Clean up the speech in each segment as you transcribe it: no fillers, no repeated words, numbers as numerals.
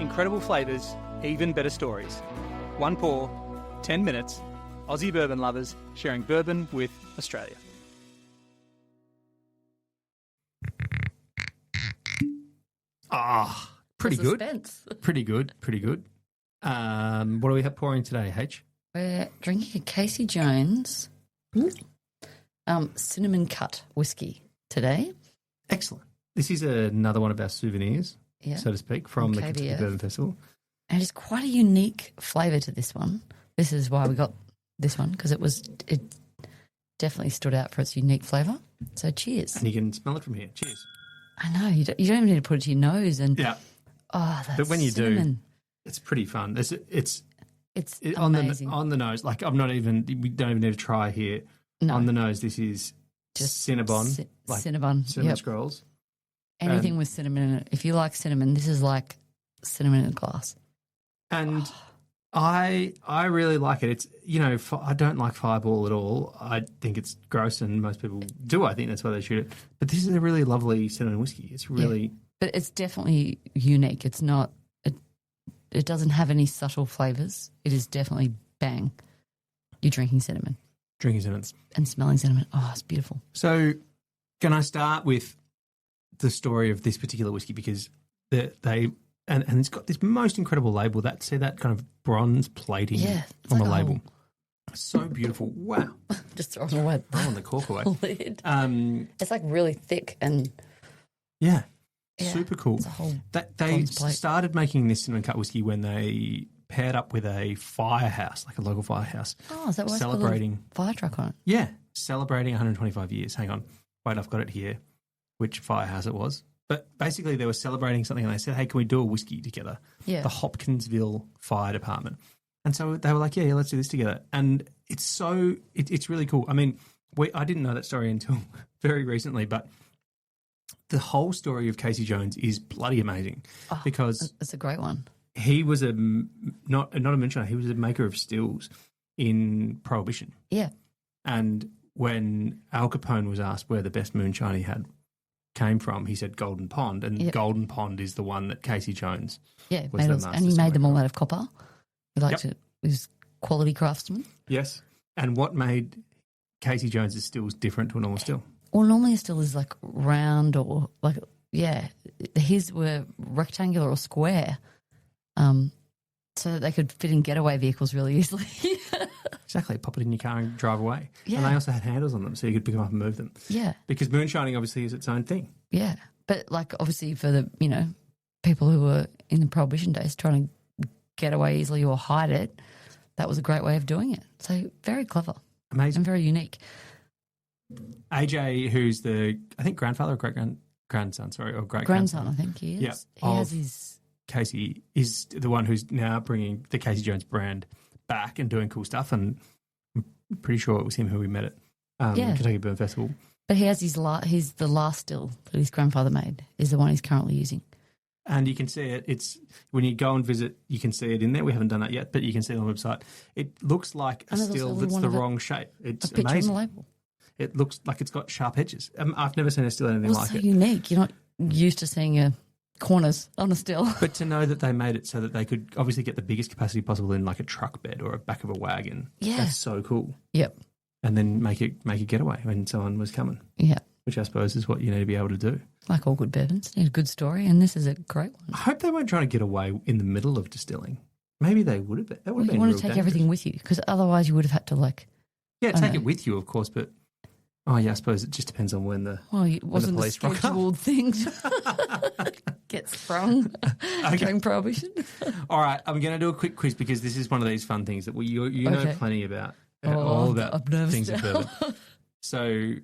Incredible flavours, even better stories. One pour, 10 minutes. Aussie bourbon lovers sharing bourbon with Australia. Ah, pretty good. Suspense. Pretty good. What do we have pouring today, H? We're drinking a Casey Jones cinnamon cut whiskey today. Excellent. This is another one of our souvenirs, so to speak, from the Kentucky Bourbon Festival. And it's quite a unique flavour to this one. This is why we got this one, because it definitely stood out for its unique flavour. So cheers. And you can smell it from here. Cheers. I know. You don't even need to put it to your nose. And yeah. Oh, that's But when you cinnamon. do, it's pretty fun. It's amazing. on the nose. Like we don't even need to try here. No. On the nose, this is just Cinnabon. Cinnabon. Cinnamon scrolls. Anything with cinnamon in it. If you like cinnamon, this is like cinnamon in a glass. And I really like it. It's, I don't like Fireball at all. I think it's gross, and most people do. I think that's why they shoot it. But this is a really lovely cinnamon whiskey. It's really... Yeah. But it's definitely unique. It's not... It doesn't have any subtle flavours. It is definitely bang. You're drinking cinnamon. Drinking cinnamon. And smelling cinnamon. Oh, it's beautiful. So can I start with the story of this particular whiskey? Because they... And it's got this most incredible label. See that kind of bronze plating on the label. So beautiful. Wow. Just throwing away. Throwing the cork away. Lid. It's like really thick and... Yeah. Super cool. It's a whole they started making this cinnamon cut whiskey when they paired up with a firehouse, like a local firehouse. Oh, is that why celebrating it's got a fire truck on it? Yeah. Celebrating 125 years. Hang on. Wait, I've got it here. Which firehouse it was. But basically they were celebrating something and they said, hey, can we do a whiskey together? Yeah. The Hopkinsville Fire Department. And so they were like, yeah, let's do this together. And it's it's really cool. I mean, I didn't know that story until very recently, but the whole story of Casey Jones is bloody amazing because it's a great one. He was not a moonshiner, he was a maker of stills in Prohibition. Yeah. And when Al Capone was asked where the best moonshine he had came from, he said Golden Pond, and Golden Pond is the one that Casey Jones was the master. And he made them all out of copper. He was quality craftsman. Yes. And what made Casey Jones's stills different to a normal still? Well, normally a still is like round or like, his were rectangular or square, so that they could fit in getaway vehicles really easily. Exactly. Pop it in your car and drive away. Yeah. And they also had handles on them so you could pick them up and move them. Yeah. Because moonshining obviously is its own thing. Yeah. But like obviously for the, people who were in the Prohibition days trying to get away easily or hide it, that was a great way of doing it. So very clever. Amazing. And very unique. AJ, who's I think grandfather or great-grandson, or great-grandson. I think he is. Yeah. He has his... Casey is the one who's now bringing the Casey Jones brand back and doing cool stuff, and I'm pretty sure it was him who we met at Kentucky Bourbon Festival. But he has he's the last still that his grandfather made is the one he's currently using. And you can see it. It's when you go and visit, you can see it in there. We haven't done that yet, but you can see it on the website. It looks like a still that's the wrong shape. It's a picture amazing. on the label. It looks like it's got sharp edges. I've never seen a still anything like so it. Unique. You're not used to seeing corners on a still. But to know that they made it so that they could obviously get the biggest capacity possible in like a truck bed or a back of a wagon. Yeah. That's so cool. Yep. And then make a getaway when someone was coming. Yeah. Which I suppose is what you need to be able to do. Like all good bourbons. Need a good story, and this is a great one. I hope they weren't trying to get away in the middle of distilling. Maybe they would have been. That would have been you want real to take dangerous. everything with you, because otherwise you would have had to take it with you, of course, but I suppose it just depends on when the it wasn't police a scheduled thing get sprung during Prohibition. All right, I'm going to do a quick quiz because this is one of these fun things that you know plenty about. All about things of bourbon. So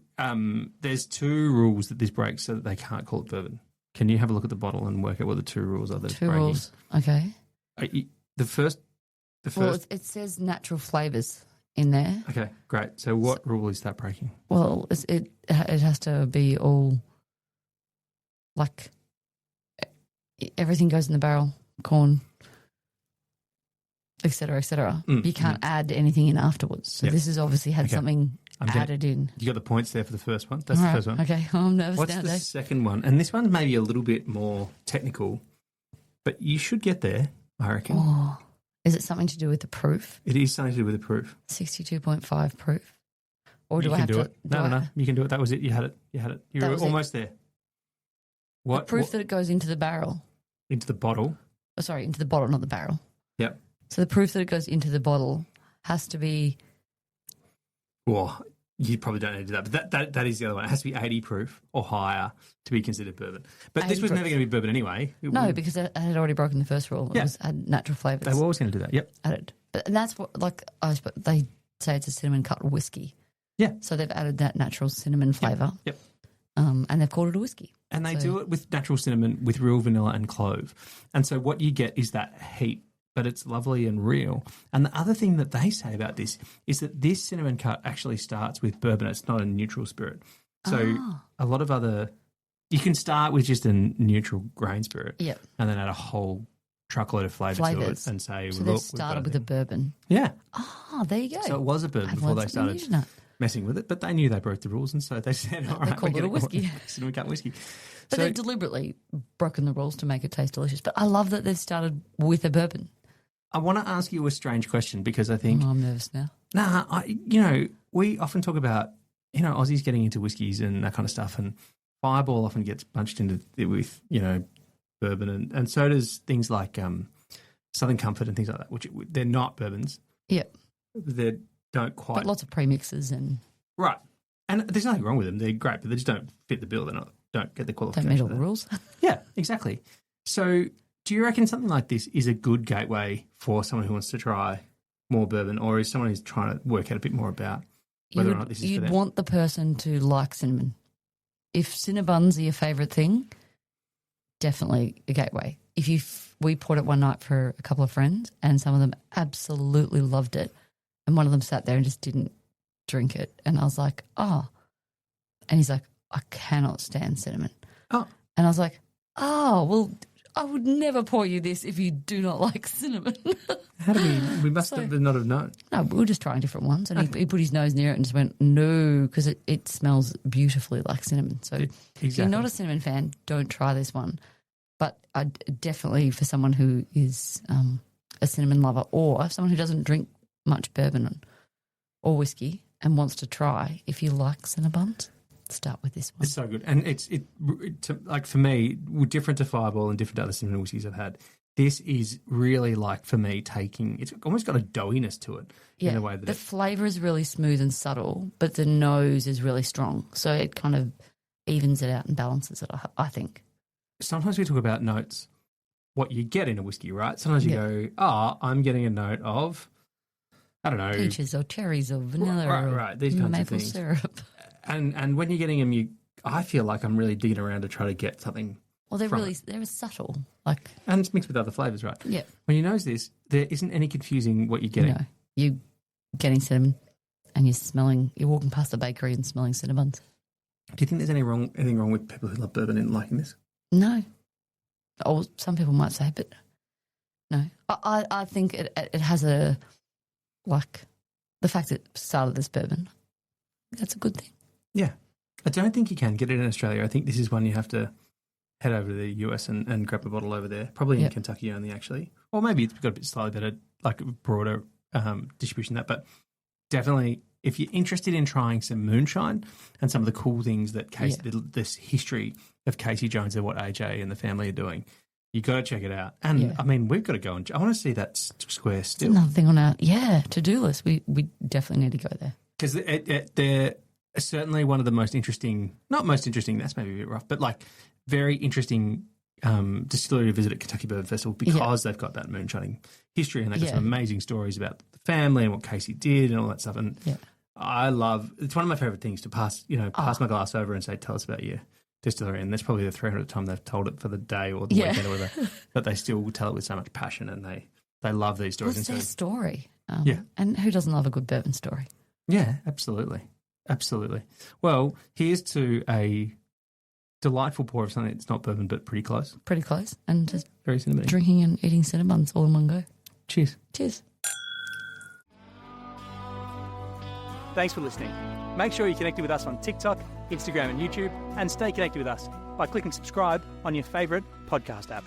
there's 2 rules that this breaks so that they can't call it bourbon. Can you have a look at the bottle and work out what the 2 rules are that it's breaking? 2 rules, okay. The first... Well, it says natural flavours in there. Okay, great. So what rule is that breaking? Well, it has to be all, like, everything goes in the barrel, corn, et cetera, et cetera. You can't add anything in afterwards. So this has obviously had something added in. You got the points there for the first one. That's the first one. Okay, I'm nervous What's now, the Dave. second one? And this one's maybe a little bit more technical. But you should get there, I reckon. Oh, is it something to do with the proof? It is something to do with the proof. 62.5 proof. Or do you I can have do to? it. No. You can do it. That was it. You had it. You were almost there. What? The proof that it goes into the barrel. Into the bottle. Oh, sorry, into the bottle, not the barrel. Yep. So the proof that it goes into the bottle has to be... Well, you probably don't need to do that, but that is the other one. It has to be 80 proof or higher to be considered bourbon. But this was never going to be bourbon anyway. Because it had already broken the first rule. It had natural flavours. They were always going to do that, yep. Added. And that's what, they say it's a cinnamon cut whiskey. Yeah. So they've added that natural cinnamon flavour. Yep. And they've called it a whiskey. And they do it with natural cinnamon, with real vanilla and clove. And so what you get is that heat, but it's lovely and real. And the other thing that they say about this is that this cinnamon cut actually starts with bourbon. It's not a neutral spirit. So a lot of you can start with just a neutral grain spirit and then add a whole truckload of flavour to it and say, so they started with a bourbon. Yeah. Oh, there you go. So it was a bourbon before they started messing with it, but they knew they broke the rules, and so they said, all right, they called it a whiskey. Cinnamon cut whiskey. But they've deliberately broken the rules to make it taste delicious. But I love that they've started with a bourbon. I want to ask you a strange question because I think... Oh, I'm nervous now. We often talk about, Aussies getting into whiskies and that kind of stuff, and Fireball often gets bunched into it with, bourbon, and so does things like Southern Comfort and things like that, which they're not bourbons. Yeah. They don't quite... But lots of premixes and... Right. And there's nothing wrong with them. They're great, but they just don't fit the bill. Don't get the qualification. Don't meet all the rules. Yeah, exactly. So do you reckon something like this is a good gateway for someone who wants to try more bourbon, or is someone who's trying to work out a bit more about whether or not this is for them? You'd want the person to like cinnamon. If Cinnabons are your favourite thing, definitely a gateway. We poured it one night for a couple of friends and some of them absolutely loved it, and one of them sat there and just didn't drink it, and I was like, oh. And he's like, I cannot stand cinnamon. Oh. And I was like, oh, well, I would never pour you this if you do not like cinnamon. How do we must have not have known. No, we were just trying different ones. And he put his nose near it and just went, no, because it smells beautifully like cinnamon. So if you're not a cinnamon fan, don't try this one. But I definitely, for someone who is a cinnamon lover or someone who doesn't drink much bourbon or whiskey and wants to try, if you like Cinnabons, start with this one. It's so good. And like for me, different to Fireball and different to other cinnamon whiskies I've had, this is really like, for me, it's almost got a doughiness to it in a way that the flavour is really smooth and subtle, but the nose is really strong. So it kind of evens it out and balances it, I think. Sometimes we talk about notes, what you get in a whiskey, right? Sometimes you go, I'm getting a note of, I don't know. Peaches or cherries or vanilla right, these kinds of things. Maple syrup. And when you're getting them, I feel like I'm really digging around to try to get something. Well, they're subtle, and it's mixed with other flavours, right? Yeah. When you nose this, there isn't any confusing what you're getting. No, you're getting cinnamon, and you're walking past a bakery and smelling Cinnabons. Do you think there's anything wrong with people who love bourbon and liking this? No. Or some people might say, but no. I think it has the fact that it started this bourbon, that's a good thing. Yeah. I don't think you can get it in Australia. I think this is one you have to head over to the US and grab a bottle over there, probably in Kentucky only, actually. Or maybe it's got a bit slightly better, broader distribution than that. But definitely, if you're interested in trying some moonshine and some of the cool things that this history of Casey Jones and what AJ and the family are doing, you got to check it out. And, I mean, we've got to go and I want to see that square still. It's another thing on our to-do list. We definitely need to go there. Because they're certainly one of the most interesting, not most interesting, that's maybe a bit rough, but very interesting distillery to visit at Kentucky Bourbon Festival because they've got that moonshining history and they've got some amazing stories about the family and what Casey did and all that stuff. And it's one of my favourite things to pass my glass over and say, tell us about your distillery. And that's probably the 300th time they've told it for the day or the weekend or whatever, but they still tell it with so much passion and they love these stories. It's their story. Yeah. And who doesn't love a good bourbon story? Yeah, absolutely. Absolutely. Well, here's to a delightful pour of something that's not bourbon but pretty close. Pretty close. And just very cinnamony. Drinking and eating Cinnabons all in one go. Cheers. Cheers. Thanks for listening. Make sure you're connected with us on TikTok, Instagram and YouTube, and stay connected with us by clicking subscribe on your favourite podcast app.